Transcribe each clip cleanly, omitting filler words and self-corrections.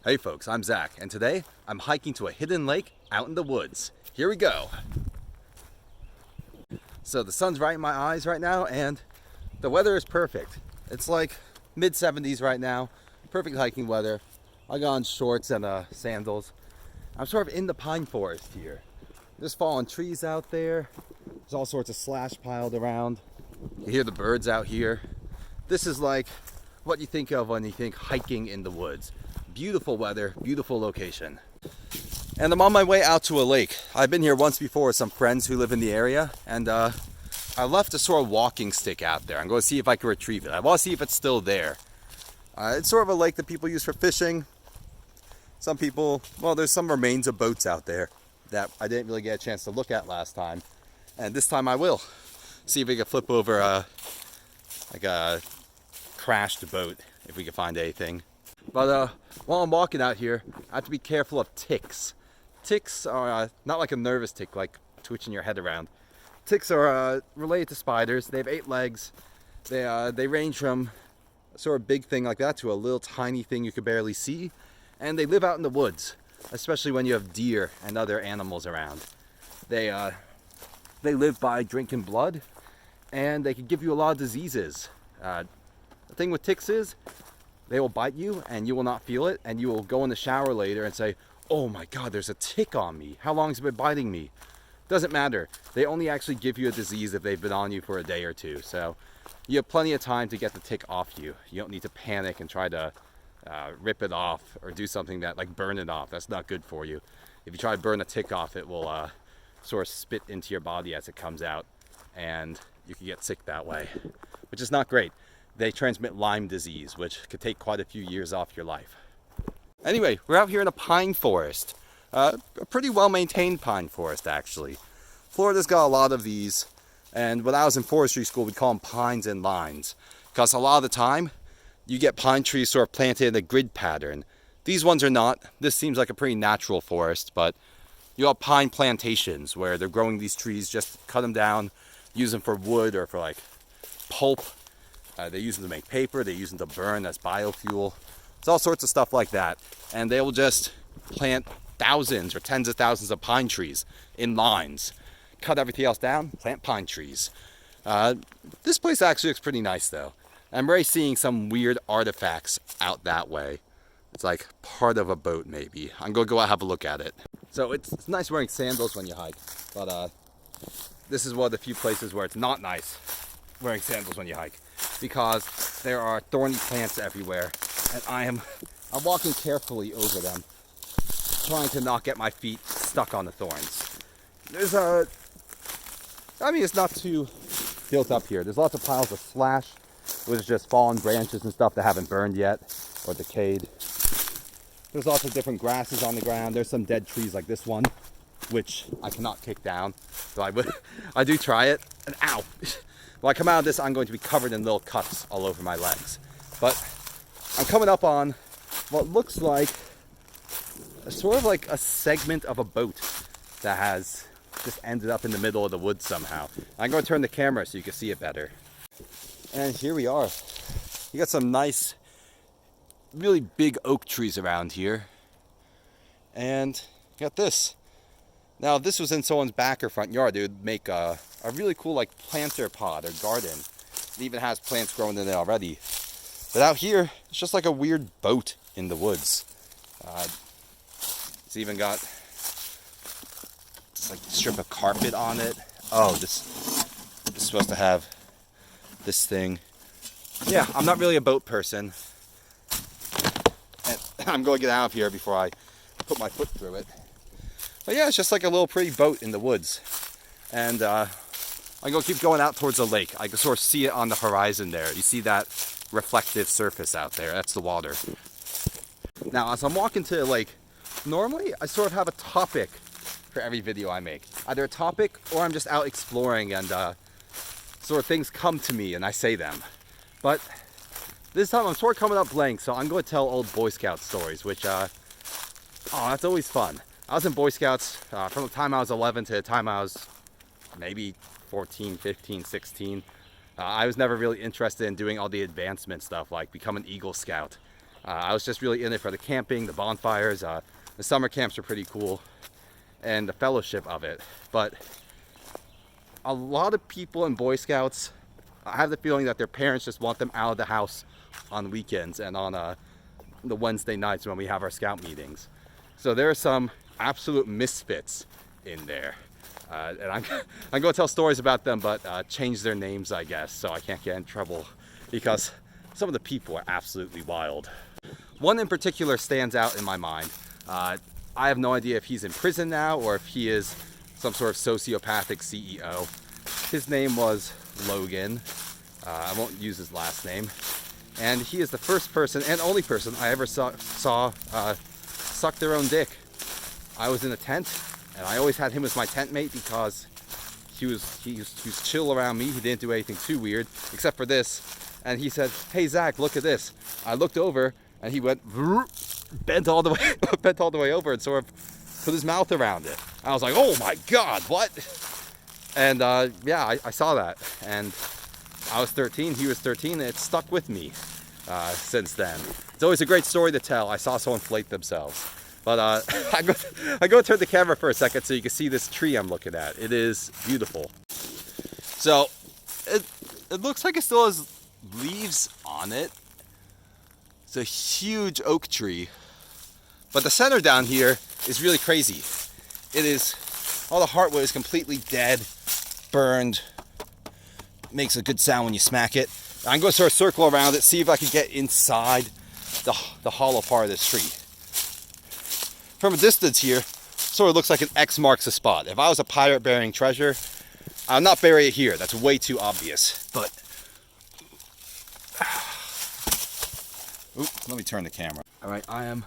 Hey folks, I'm Zach, and today I'm hiking to a hidden lake out in the woods. Here we go. So the sun's right in my eyes right now, and the weather is perfect. It's like mid 70s right now, perfect hiking weather. I got on shorts and sandals. I'm sort of in the pine forest here. There's fallen trees out there. There's all sorts of slash piled around. You hear the birds out here. This is like what you think of when you think hiking in the woods. Beautiful weather, beautiful location. And I'm on my way out to a lake. I've been here once before with some friends who live in the area, and I left a sort of walking stick out there. I'm going to see if I can retrieve it. I want to see if it's still there. It's sort of a lake that people use for fishing. Some people, well, there's some remains of boats out there that I didn't really get a chance to look at last time. And this time I will. See if we can flip over like a crashed boat, if we can find anything. But while I'm walking out here, I have to be careful of ticks. Ticks are not like a nervous tick, like twitching your head around. Ticks are related to spiders. They have 8 legs. They range from a sort of big thing like that to a little tiny thing you could barely see. And they live out in the woods, especially when you have deer and other animals around. They live by drinking blood, and they can give you a lot of diseases. The thing with ticks is, they will bite you and you will not feel it, and you will go in the shower later and say, oh my god, there's a tick on me. How long has it been biting me? Doesn't matter. They only actually give you a disease if they've been on you for a day or two. So you have plenty of time to get the tick off you. You don't need to panic and try to rip it off or do something that, like, burn it off. That's not good for you. If you try to burn a tick off, it will sort of spit into your body as it comes out, and you can get sick that way, which is not great. They transmit Lyme disease, which could take quite a few years off your life. Anyway, we're out here in a pine forest. A pretty well-maintained pine forest, actually. Florida's got a lot of these, and when I was in forestry school, we'd call them pines and lines, because a lot of the time, you get pine trees sort of planted in a grid pattern. These ones are not. This seems like a pretty natural forest, but you have pine plantations where they're growing these trees, just cut them down, use them for wood or for, like, pulp. They use them to make paper, they use them to burn as biofuel. It's all sorts of stuff like that. And they will just plant thousands or tens of thousands of pine trees in lines. Cut everything else down, plant pine trees. This place actually looks pretty nice though. I'm already seeing some weird artifacts out that way. It's like part of a boat maybe. I'm gonna go out and have a look at it. So it's nice wearing sandals when you hike, but this is one of the few places where it's not nice wearing sandals when you hike, because there are thorny plants everywhere, and I'm walking carefully over them, trying to not get my feet stuck on the thorns. It's not too built up here. There's lots of piles of slash, which is just fallen branches and stuff that haven't burned yet or decayed. There's lots of different grasses on the ground. There's some dead trees like this one, which I cannot kick down, so I do try it, and ow! When I come out of this, I'm going to be covered in little cuts all over my legs. But I'm coming up on what looks like sort of like a segment of a boat that has just ended up in the middle of the woods somehow. I'm going to turn the camera so you can see it better. And here we are. You got some nice, really big oak trees around here. And you got this. Now, if this was in someone's back or front yard, it would make a really cool, like, planter pot or garden. It even has plants growing in it already. But out here, it's just like a weird boat in the woods. It's even got this, like, strip of carpet on it. Oh, this is supposed to have this thing. Yeah, I'm not really a boat person. And I'm going to get out of here before I put my foot through it. But yeah, it's just like a little pretty boat in the woods. And I'm going to keep going out towards the lake. I can sort of see it on the horizon there. You see that reflective surface out there? That's the water. Now, as I'm walking to the lake, normally I sort of have a topic for every video I make. Either a topic or I'm just out exploring and sort of things come to me and I say them. But this time I'm sort of coming up blank, so I'm going to tell old Boy Scout stories, which, that's always fun. I was in Boy Scouts from the time I was 11 to the time I was maybe 14, 15, 16. I was never really interested in doing all the advancement stuff like become an Eagle Scout. I was just really in it for the camping, the bonfires. The summer camps are pretty cool, and the fellowship of it. But a lot of people in Boy Scouts, I have the feeling that their parents just want them out of the house on weekends and on the Wednesday nights when we have our scout meetings. So there are some absolute misfits in there. And I'm going to tell stories about them, but change their names, I guess, so I can't get in trouble, because some of the people are absolutely wild. One in particular stands out in my mind. I have no idea if he's in prison now or if he is some sort of sociopathic CEO. His name was Logan. I won't use his last name. And he is the first person and only person I ever saw suck their own dick. I was in a tent, and I always had him as my tent mate because he was chill around me. He didn't do anything too weird, except for this. And he said, "Hey Zach, look at this." I looked over, and he went bent all the way over and sort of put his mouth around it. I was like, "Oh my God, what?" And yeah, I saw that, and I was 13. He was 13, and it stuck with me since then. It's always a great story to tell. I saw someone flake themselves. But I'm going to turn the camera for a second so you can see this tree I'm looking at. It is beautiful. So it looks like it still has leaves on it. It's a huge oak tree. But the center down here is really crazy. It is, all the heartwood is completely dead, burned. Makes a good sound when you smack it. I'm going to sort of circle around it, see if I can get inside the hollow part of this tree. From a distance here, sort of looks like an X marks the spot. If I was a pirate burying treasure, I would not bury it here. That's way too obvious. But let me turn the camera. All right, I am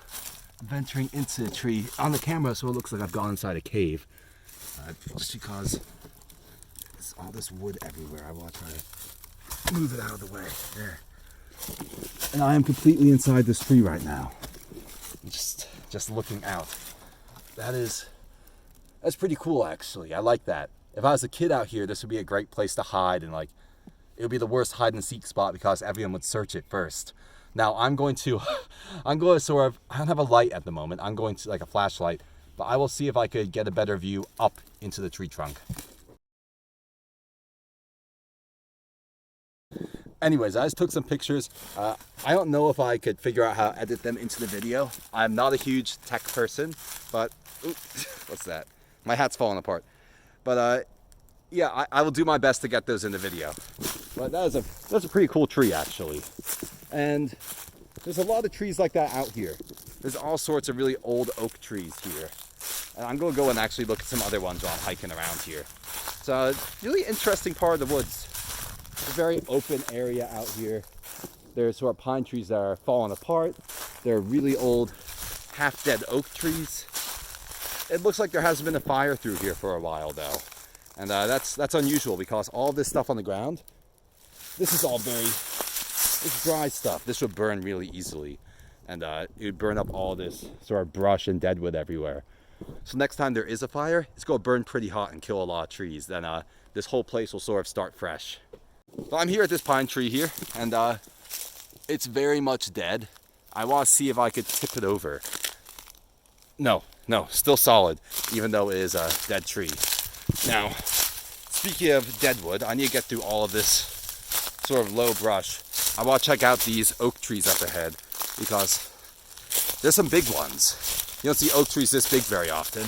venturing into the tree on the camera, so it looks like I've gone inside a cave. Just because there's all this wood everywhere. I want to try to move it out of the way. There. And I am completely inside this tree right now. Just looking out. That's pretty cool, actually. I like that. If I was a kid out here, this would be a great place to hide, and like, it would be the worst hide and seek spot because everyone would search it first. Now I'm going to sort of, I don't have a light at the moment. I'm going to, like a flashlight, but I will see if I could get a better view up into the tree trunk. Anyways, I just took some pictures. I don't know if I could figure out how to edit them into the video. I'm not a huge tech person, but what's that? My hat's falling apart. But yeah, I will do my best to get those in the video. But that's a pretty cool tree, actually. And there's a lot of trees like that out here. There's all sorts of really old oak trees here. And I'm gonna go and actually look at some other ones while I'm hiking around here. It's a really interesting part of the woods. It's a very open area out here. There's sort of pine trees that are falling apart. There are really old, half-dead oak trees. It looks like there hasn't been a fire through here for a while, though. And that's unusual because all this stuff on the ground, this is all it's dry stuff. This would burn really easily. And it would burn up all this sort of brush and deadwood everywhere. So next time there is a fire, it's going to burn pretty hot and kill a lot of trees. Then this whole place will sort of start fresh. So I'm here at this pine tree here, and it's very much dead. I want to see if I could tip it over. No, still solid, even though it is a dead tree. Now, speaking of deadwood, I need to get through all of this sort of low brush. I want to check out these oak trees up ahead, because there's some big ones. You don't see oak trees this big very often,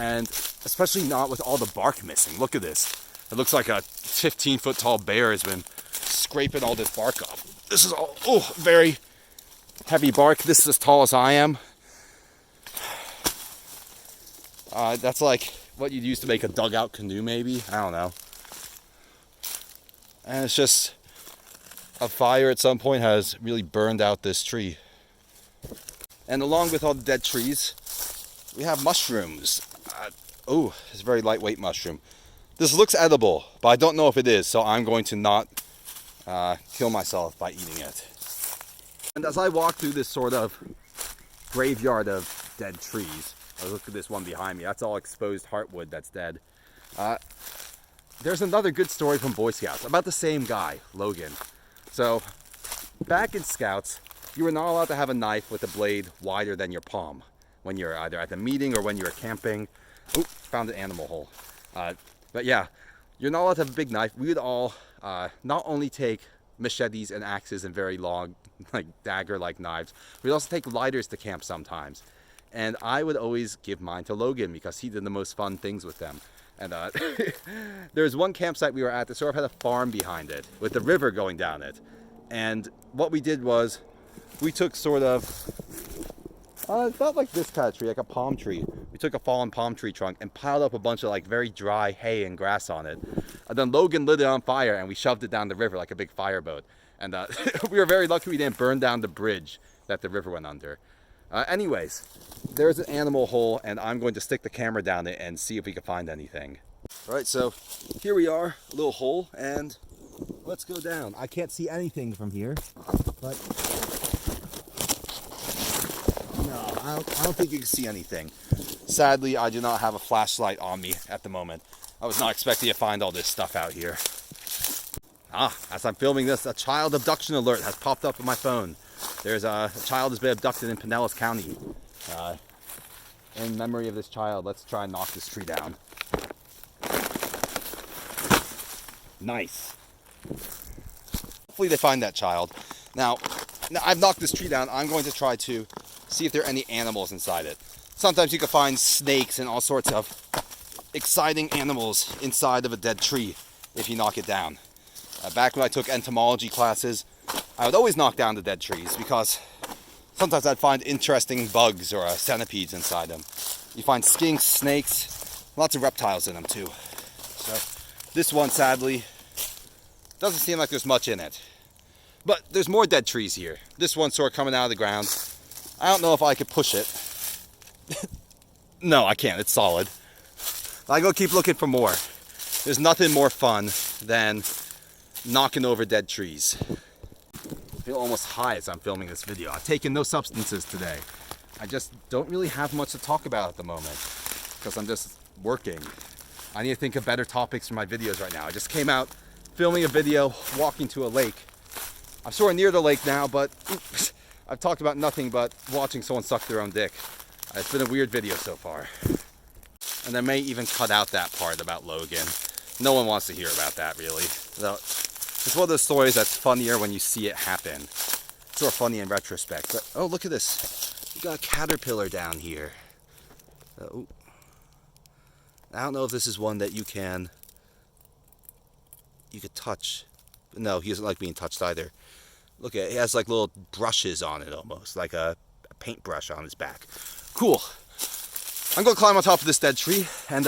and especially not with all the bark missing. Look at this. It looks like a 15-foot tall bear has been scraping all this bark off. This is all, very heavy bark. This is as tall as I am. That's like what you'd use to make a dugout canoe, maybe. I don't know. And it's just a fire at some point has really burned out this tree. And along with all the dead trees, we have mushrooms. It's a very lightweight mushroom. This looks edible, but I don't know if it is, so I'm going to not kill myself by eating it. And as I walk through this sort of graveyard of dead trees, look at this one behind me. That's all exposed heartwood that's dead. There's another good story from Boy Scouts about the same guy, Logan. So back in Scouts, you are not allowed to have a knife with a blade wider than your palm when you're either at the meeting or when you're camping. Oop, found an animal hole. But yeah, you're not allowed to have a big knife. We would all not only take machetes and axes and very long, like dagger-like knives, we'd also take lighters to camp sometimes. And I would always give mine to Logan because he did the most fun things with them. And there's one campsite we were at that sort of had a farm behind it with the river going down it. And what we did was we took sort of, it felt like this kind of tree, like a palm tree. We took a fallen palm tree trunk and piled up a bunch of like very dry hay and grass on it. And then Logan lit it on fire and we shoved it down the river like a big fireboat. And we were very lucky we didn't burn down the bridge that the river went under. Anyways, there's an animal hole and I'm going to stick the camera down it and see if we can find anything. All right, so here we are, a little hole, and let's go down. I can't see anything from here, but no, I don't think you can see anything. Sadly, I do not have a flashlight on me at the moment. I was not expecting to find all this stuff out here. As I'm filming this, a child abduction alert has popped up on my phone. There's a child has been abducted in Pinellas County. In memory of this child, let's try and knock this tree down. Nice. Hopefully they find that child. Now I've knocked this tree down. I'm going to try to see if there are any animals inside it. Sometimes you can find snakes and all sorts of exciting animals inside of a dead tree if you knock it down. Back when I took entomology classes, I would always knock down the dead trees because sometimes I'd find interesting bugs or centipedes inside them. You find skinks, snakes, lots of reptiles in them too. So this one, sadly, doesn't seem like there's much in it. But there's more dead trees here. This one's sort of coming out of the ground. I don't know if I could push it. No, I can't. It's solid. I go keep looking for more. There's nothing more fun than knocking over dead trees. I feel almost high as I'm filming this video. I've taken no substances today. I just don't really have much to talk about at the moment because I'm just working. I need to think of better topics for my videos right now. I just came out filming a video walking to a lake. I'm sort of near the lake now, but I've talked about nothing but watching someone suck their own dick. It's been a weird video so far. And I may even cut out that part about Logan. No one wants to hear about that, really. So, it's one of those stories that's funnier when you see it happen. It's sort of funny in retrospect. But, oh, look at this. You got a caterpillar down here. Oh. I don't know if this is one that you could touch. No, he doesn't like being touched either. Look at it. It has like little brushes on it almost, like a paintbrush on his back. Cool. I'm going to climb on top of this dead tree and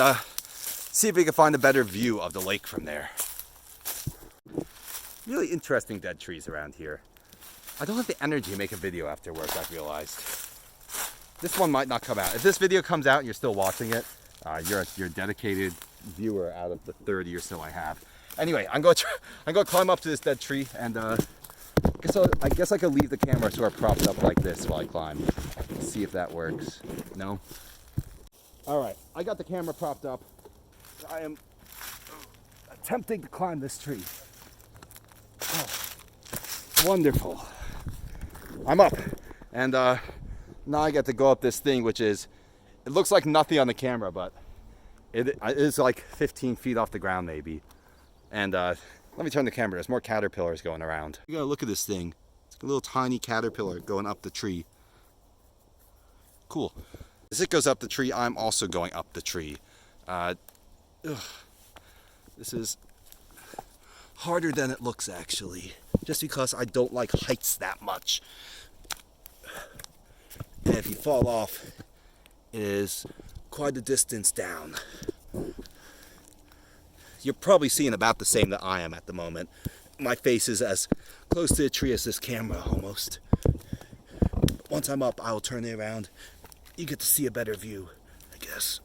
see if we can find a better view of the lake from there. Really interesting dead trees around here. I don't have the energy to make a video after work, I've realized. This one might not come out. If this video comes out and you're still watching it, you're a dedicated viewer out of the 30 or so I have. Anyway, I'm going to climb up to this dead tree and I guess I could leave the camera sort of propped up like this while I climb. See if that works. No? Alright, I got the camera propped up. I am attempting to climb this tree. Oh, wonderful. I'm up. And now I get to go up this thing, which is, it looks like nothing on the camera, but it is like 15 feet off the ground maybe. And let me turn the camera. There's more caterpillars going around. You gotta look at this thing. It's a little tiny caterpillar going up the tree. Cool. As it goes up the tree, I'm also going up the tree. This is harder than it looks, actually. Just because I don't like heights that much. And if you fall off, it is quite a distance down. You're probably seeing about the same that I am at the moment. My face is as close to the tree as this camera, almost. Once I'm up, I'll turn it around. You get to see a better view, I guess.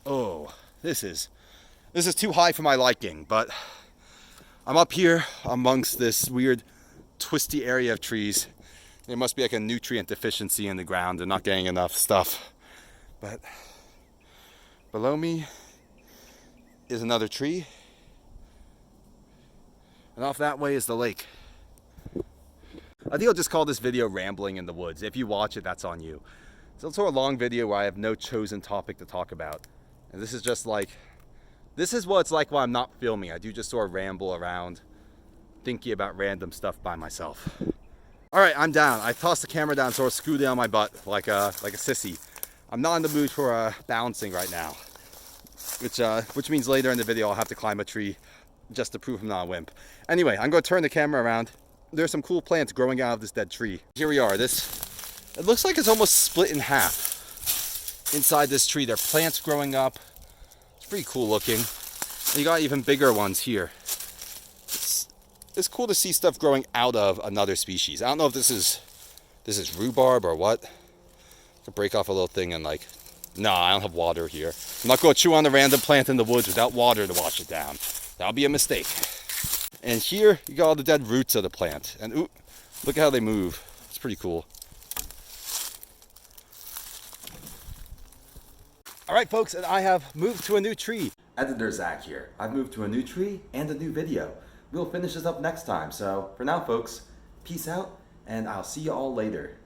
Oh, this is too high for my liking, but I'm up here amongst this weird twisty area of trees. There must be like a nutrient deficiency in the ground. They're not getting enough stuff. But below me, is another tree. And off that way is the lake. I think I'll just call this video Rambling in the Woods. If you watch it, that's on you. So it's sort of a long video where I have no chosen topic to talk about. And this is just like, this is what it's like while I'm not filming. I do just sort of ramble around, thinking about random stuff by myself. All right, I'm down. I tossed the camera down, sort of screwed it on my butt like a sissy. I'm not in the mood for balancing right now, which means later in the video I'll have to climb a tree just to prove I'm not a wimp. Anyway, I'm going to turn the camera around. There's some cool plants growing out of this dead tree. Here we are. It looks like it's almost split in half inside this tree. There are plants growing up. It's pretty cool looking. And you got even bigger ones here. It's cool to see stuff growing out of another species. I don't know if this is rhubarb or what. To break off a little thing and like, no, I don't have water here. I'm not going to chew on a random plant in the woods without water to wash it down. That'll be a mistake. And here you got all the dead roots of the plant. And ooh, look at how they move. It's pretty cool. All right, folks, and I have moved to a new tree. Editor Zach here. I've moved to a new tree and a new video. We'll finish this up next time. So for now, folks, peace out, and I'll see you all later.